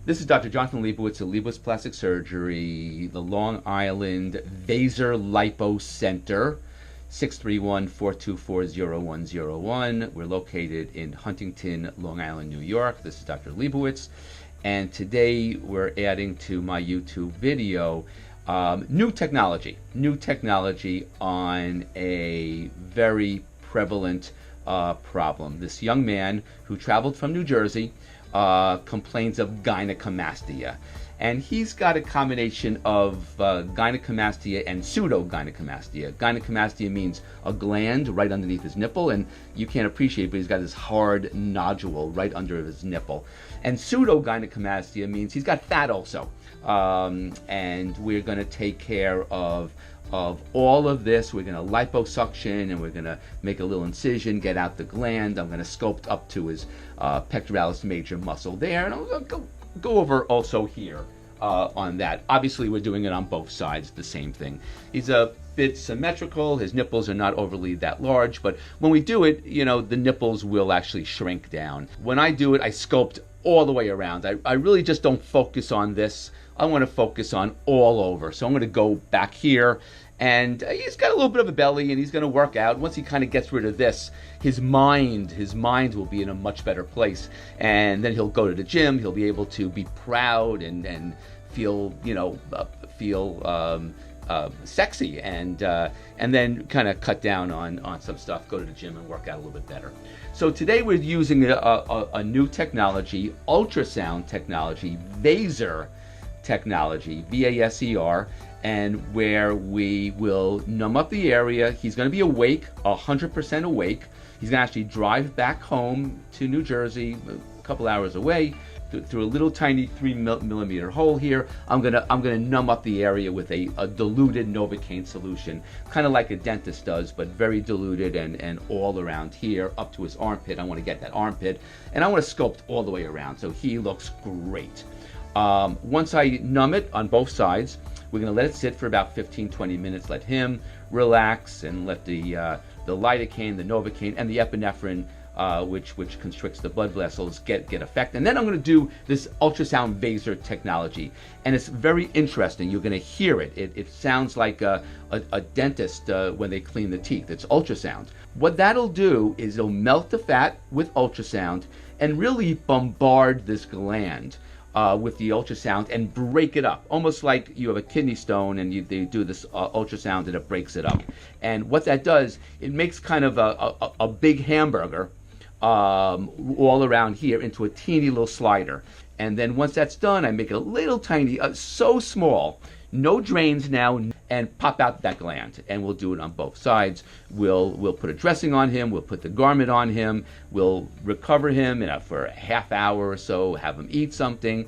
This is Dr. Jonathan Lebowitz of Lebowitz Plastic Surgery, the Long Island VaserLipo Center, 631-424-0101. We're located in Huntington, Long Island, New York. This is Dr. Lebowitz, and today we're adding to my YouTube video new technology on a very prevalent problem. This young man who traveled from New Jersey complains of gynecomastia, and he's got a combination of gynecomastia and pseudo-gynecomastia. Gynecomastia means a gland right underneath his nipple, and you can't appreciate, but he's got this hard nodule right under his nipple. And pseudo-gynecomastia means he's got fat also, and we're going to take care of all of this. We're going to liposuction, and we're going to make a little incision, get out the gland. I'm going to sculpt up to his pectoralis major muscle there, and I'll go over also here on that. Obviously, we're doing it on both sides, the same thing. He's a bit symmetrical. His nipples are not overly that large, but when we do it, you know, the nipples will actually shrink down. When I do it, I sculpt all the way around. I really just don't focus on this. I want to focus on all over. So I'm going to go back here, and he's got a little bit of a belly, and he's going to work out. Once he kind of gets rid of this, his mind will be in a much better place, and then he'll go to the gym. He'll be able to be proud and feel, you know, sexy, and then kind of cut down on some stuff, go to the gym and work out a little bit better. So today we're using a new technology, ultrasound technology, Vaser technology, V-A-S-E-R, and where we will numb up the area. He's going to be awake, 100% awake. He's going to actually drive back home to New Jersey, a couple hours away, through a little tiny 3mm hole here. I'm gonna numb up the area with a diluted Novocaine solution, kind of like a dentist does, but very diluted and all around here up to his armpit. I want to get that armpit, and I want to sculpt all the way around so he looks great. Once I numb it on both sides, we're going to let it sit for about 15-20 minutes, let him relax, and let the lidocaine, the Novocaine, and the epinephrine, which constricts the blood vessels, get effect. And then I'm going to do this ultrasound Vaser technology, and it's very interesting. You're going to hear it. It sounds like a dentist when they clean the teeth. It's ultrasound. What that'll do is it'll melt the fat with ultrasound and really bombard this gland with the ultrasound and break it up, almost like you have a kidney stone and they do this ultrasound and it breaks it up. And what that does, it makes kind of a big hamburger all around here into a teeny little slider. And then once that's done, I make it a little tiny, so small, no drains now, and pop out that gland. And we'll do it on both sides. We'll put a dressing on him. We'll put the garment on him. We'll recover him for a half hour or so, have him eat something,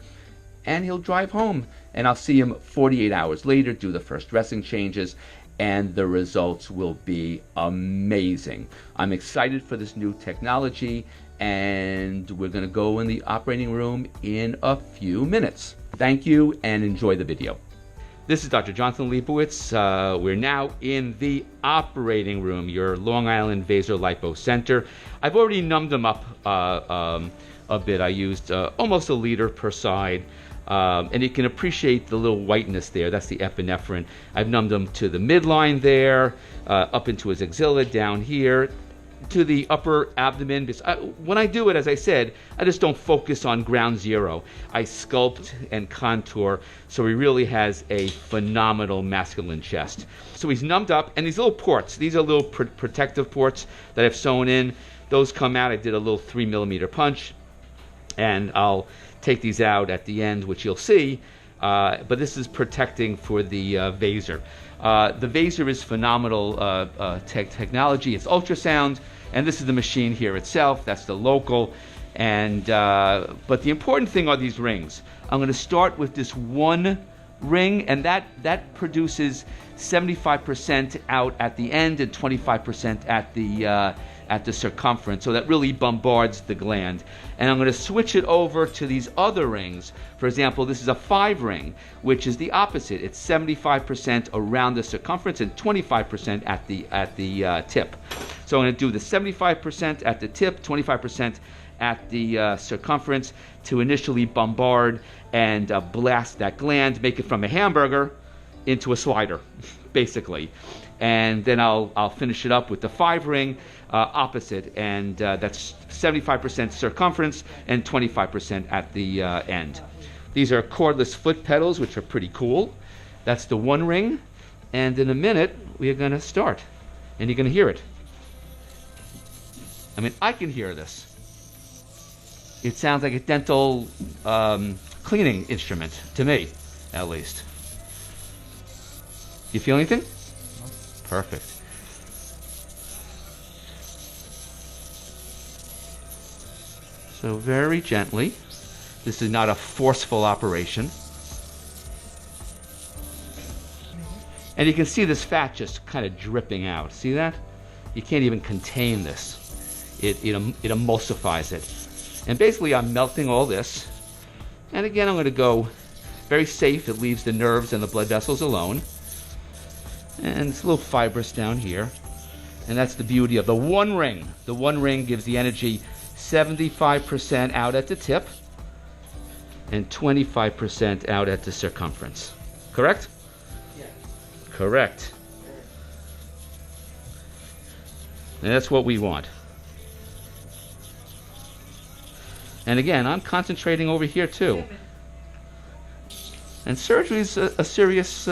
and he'll drive home. And I'll see him 48 hours later, do the first dressing changes, and the results will be amazing. I'm excited for this new technology, and we're going to go in the operating room in a few minutes. Thank you, and enjoy the video. This is Dr. Jonathan Lebowitz. We're now in the operating room, your Long Island VaserLipo Center. I've already numbed them up a bit. I used almost a liter per side. And you can appreciate the little whiteness there. That's the epinephrine. I've numbed them to the midline there, up into his axilla, down here, to the upper abdomen. When I do it, as I said, I just don't focus on ground zero. I sculpt and contour, so he really has a phenomenal masculine chest. So he's numbed up, and these little ports, these are little protective ports that I've sewn in. Those come out. I did a little 3mm punch, and I'll take these out at the end, which you'll see, but this is protecting for the Vaser. The Vaser is phenomenal technology. It's ultrasound, and this is the machine here itself. That's the local, and but the important thing are these rings. I'm going to start with this one ring, and that produces 75% out at the end and 25% at at the circumference, so that really bombards the gland. And I'm going to switch it over to these other rings. For example, this is a 5 ring, which is the opposite. It's 75% around the circumference and 25% at the tip. So I'm going to do the 75% at the tip, 25% at the circumference to initially bombard and blast that gland, make it from a hamburger into a slider, basically. And then I'll finish it up with the 5 ring opposite, and that's 75% circumference and 25% at the end. These are cordless foot pedals, which are pretty cool. That's the 1 ring, and in a minute we are going to start, and you're going to hear it. I mean, I can hear this. It sounds like a dental cleaning instrument, to me, at least. You feel anything? Perfect. So very gently. This is not a forceful operation. And you can see this fat just kind of dripping out. See that? You can't even contain this. It emulsifies it. And basically I'm melting all this. And again, I'm going to go very safe. It leaves the nerves and the blood vessels alone. And it's a little fibrous down here. And that's the beauty of the 1 ring. The 1 ring gives the energy 75% out at the tip and 25% out at the circumference. Correct? Yeah. Correct. And that's what we want. And again, I'm concentrating over here too. And surgery is a serious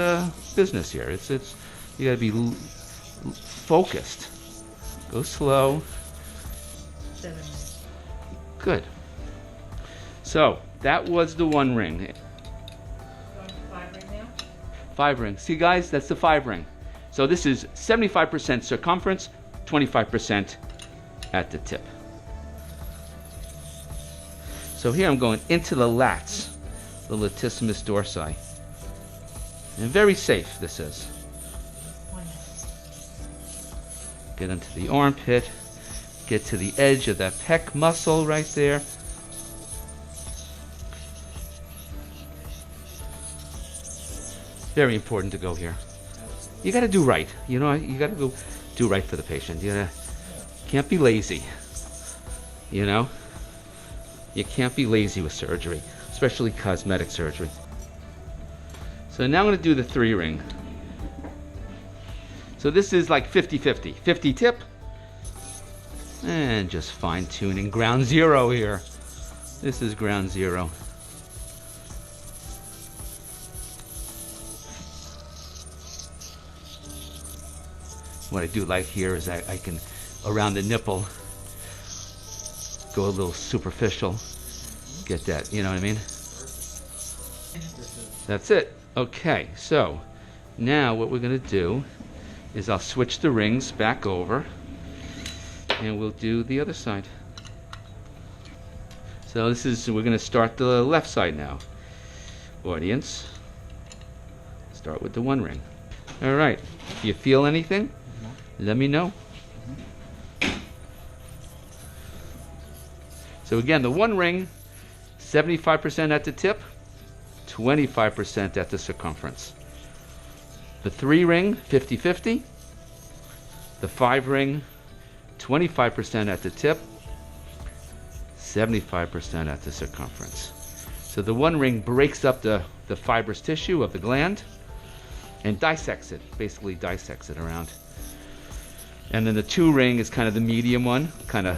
business here. It's you got to be focused. Go slow. 7 minutes. Good. So that was the 1 ring. Going to 5 ring now? 5 ring. See, guys, that's the 5 ring. So this is 75% circumference, 25% at the tip. So here I'm going into the lats, the latissimus dorsi. And very safe, this is. 1 minute. Get into the armpit, get to the edge of that pec muscle right there. Very important to go here. You got to do right. You know, you got to go do right for the patient. You can't be lazy. You know? You can't be lazy with surgery, especially cosmetic surgery. So now I'm going to do the 3 ring. So this is like 50-50. 50 tip, and just fine tuning. Ground zero here. This is ground zero. What I do like here is I can, around the nipple, go a little superficial. Get that, you know what I mean? That's it. Okay, so now what we're going to do is I'll switch the rings back over and we'll do the other side. So we're going to start the left side now. Audience, start with the 1 ring. All right, if you feel anything, let me know. So again, the 1 ring, 75% at the tip, 25% at the circumference. The 3 ring, 50-50. The 5 ring, 25% at the tip, 75% at the circumference. So the 1 ring breaks up the fibrous tissue of the gland and dissects it, basically dissects it around. And then the 2 ring is kind of the medium one, kind of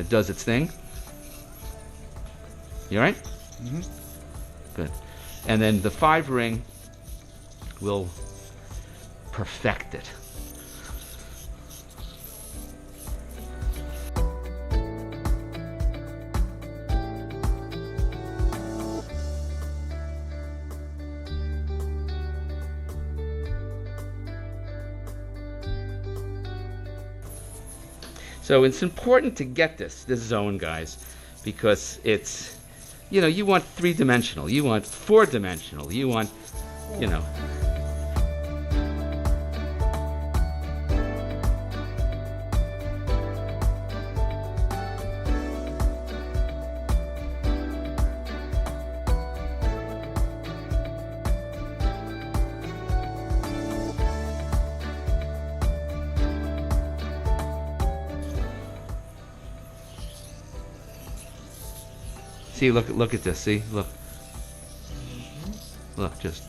does its thing. You all right? Mm-hmm. Good. And then the 5 ring will perfect it. So it's important to get this zone, guys, because it's, you know, you want 3-dimensional, you want 4-dimensional, you want, you know. See, look at this. See, look, just.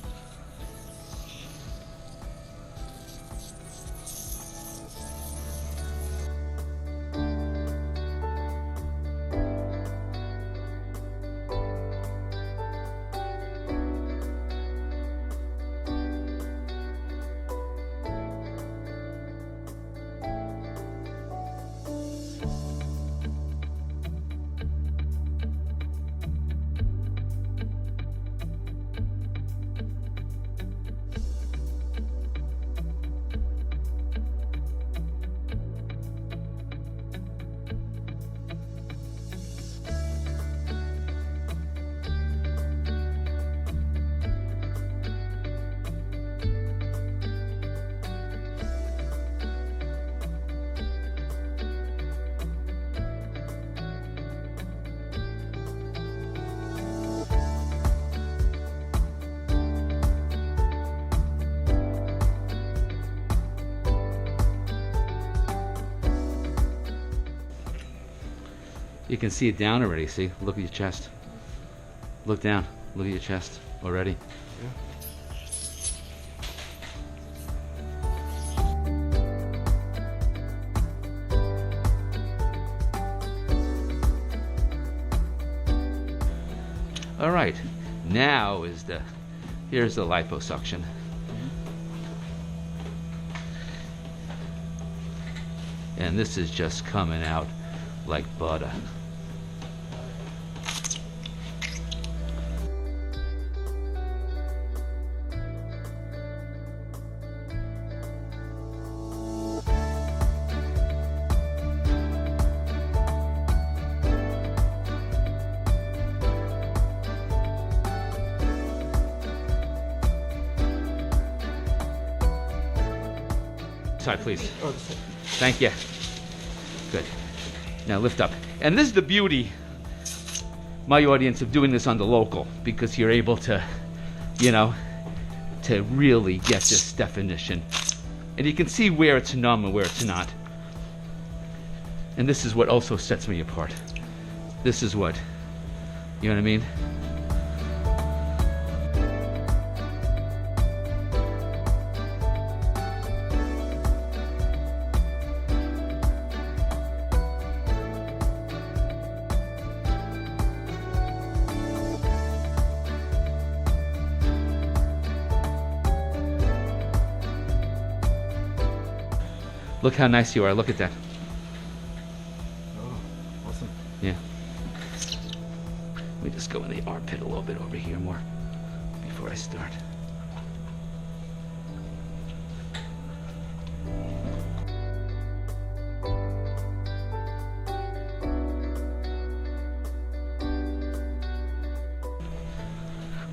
You can see it down already. See, look at your chest. Look down. Look at your chest already. All right, now here's the liposuction. And this is just coming out like butter. Side, please. Oh, this side. Thank you. Good. Now lift up. And this is the beauty, my audience, of doing this on the local, because you're able to, to really get this definition. And you can see where it's numb and where it's not. And this is what also sets me apart. This is what, you know what I mean? Look how nice you are. Look at that. Oh, awesome. Yeah. Let me just go in the armpit a little bit over here more before I start.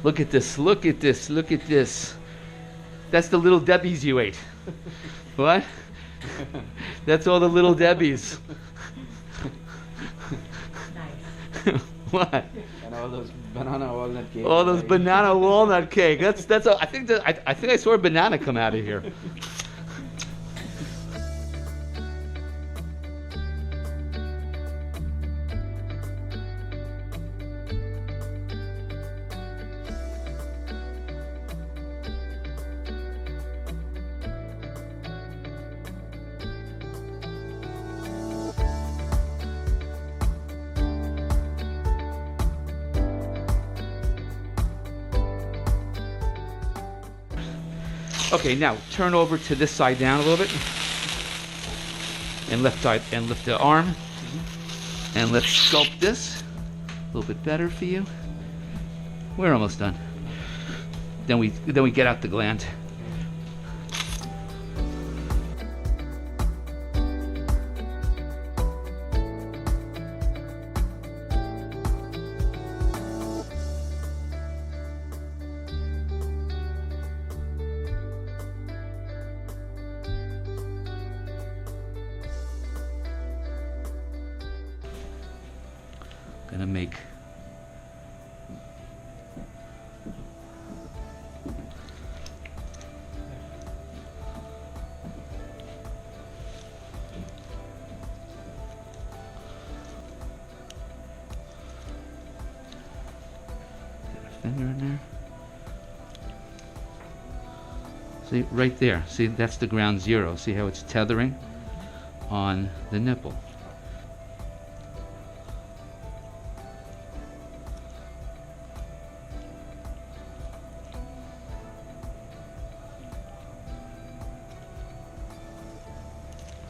Look at this. Look at this. Look at this. That's the little Debbies you ate. What? That's all the little Debbies. Nice. What? And all those banana walnut cake. All those banana walnut cake. That's. I think I saw a banana come out of here. Okay, now turn over to this side down a little bit, and lift the arm, and let's sculpt this a little bit better for you. We're almost done. Then we get out the gland. Gonna make finger in there. See, right there. See, that's the ground zero. See how it's tethering on the nipple.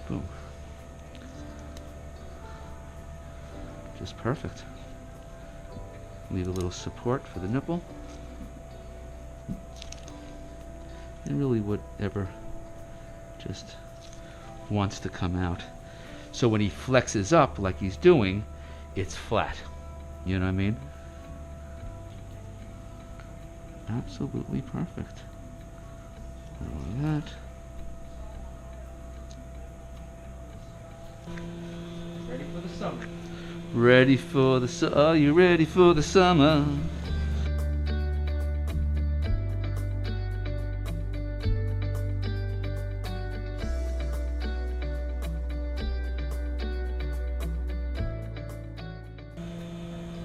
Boom. Just perfect. Leave a little support for the nipple. And really whatever just wants to come out. So when he flexes up like he's doing, it's flat. You know what I mean? Absolutely perfect. Like that. Ready for the summer. Ready for the are you ready for the summer?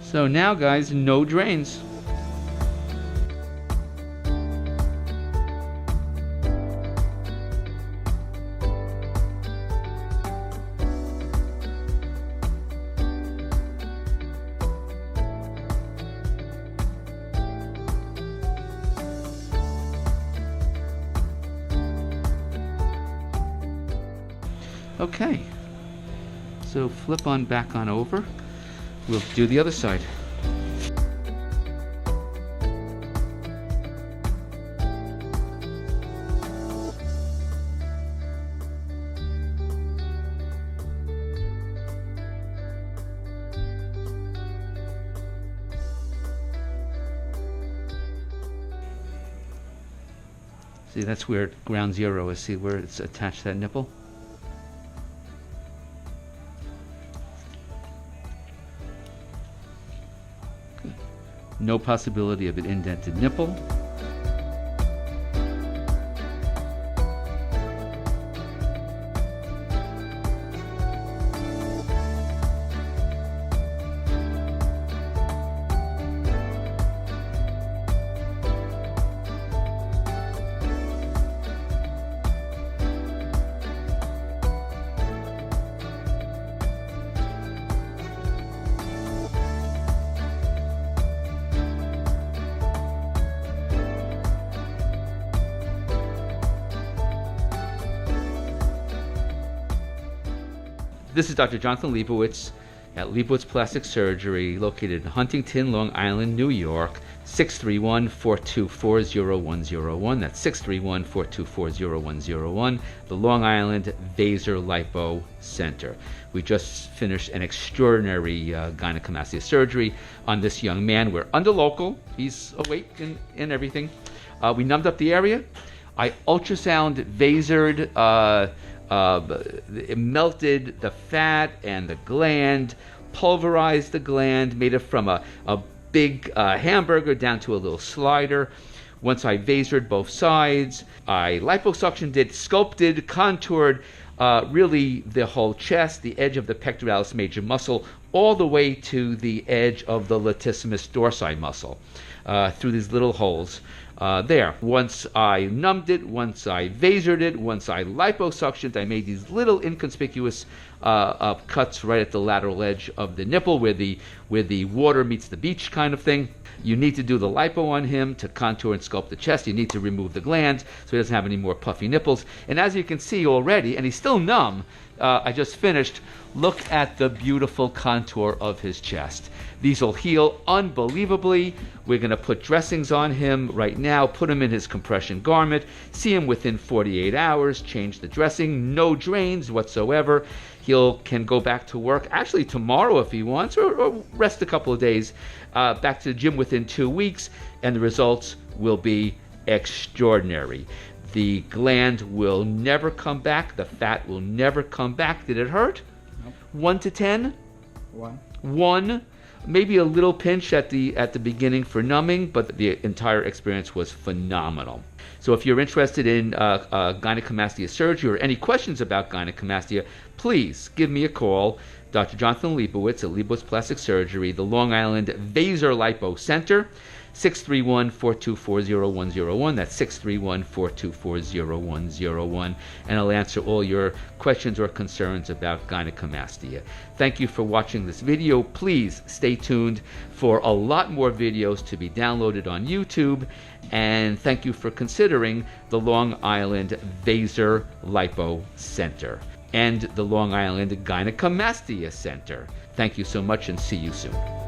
So now, guys, no drains. Okay, so flip on back on over. We'll do the other side. See, that's where ground zero is. See where it's attached to that nipple? No possibility of an indented nipple. This is Dr. Jonathan Lebowitz at Lebowitz Plastic Surgery, located in Huntington, Long Island, New York, 631-424-0101. That's 631-424-0101, the Long Island VaserLipo Center. We just finished an extraordinary gynecomastia surgery on this young man. We're under local. He's awake and everything. We numbed up the area. I ultrasound vasored, it melted the fat and the gland, pulverized the gland, made it from a big hamburger down to a little slider. Once I vasored both sides, I liposuctioned it, sculpted, contoured, really the whole chest, the edge of the pectoralis major muscle, all the way to the edge of the latissimus dorsi muscle, through these little holes. There. Once I numbed it, once I vasored it, once I liposuctioned, I made these little inconspicuous cuts right at the lateral edge of the nipple where the water meets the beach kind of thing. You need to do the lipo on him to contour and sculpt the chest. You need to remove the glands so he doesn't have any more puffy nipples. And as you can see already, and he's still numb, I just finished, look at the beautiful contour of his chest. These will heal unbelievably. We're going to put dressings on him right now, put him in his compression garment, see him within 48 hours, change the dressing, no drains whatsoever. Can go back to work, actually tomorrow if he wants, or rest a couple of days, back to the gym within 2 weeks, and the results will be extraordinary. The gland will never come back. The fat will never come back. Did it hurt? Nope. 1 to 10? 1. 1. Maybe a little pinch at the beginning for numbing, but the entire experience was phenomenal. So if you're interested in gynecomastia surgery or any questions about gynecomastia, please give me a call. Dr. Jonathan Lebowitz at Lebowitz Plastic Surgery, the Long Island VaserLipo Center, 631-424-0101. That's 631-424-0101. And I'll answer all your questions or concerns about gynecomastia. Thank you for watching this video. Please stay tuned for a lot more videos to be downloaded on YouTube. And thank you for considering the Long Island VaserLipo Center and the Long Island Gynecomastia Center. Thank you so much and see you soon.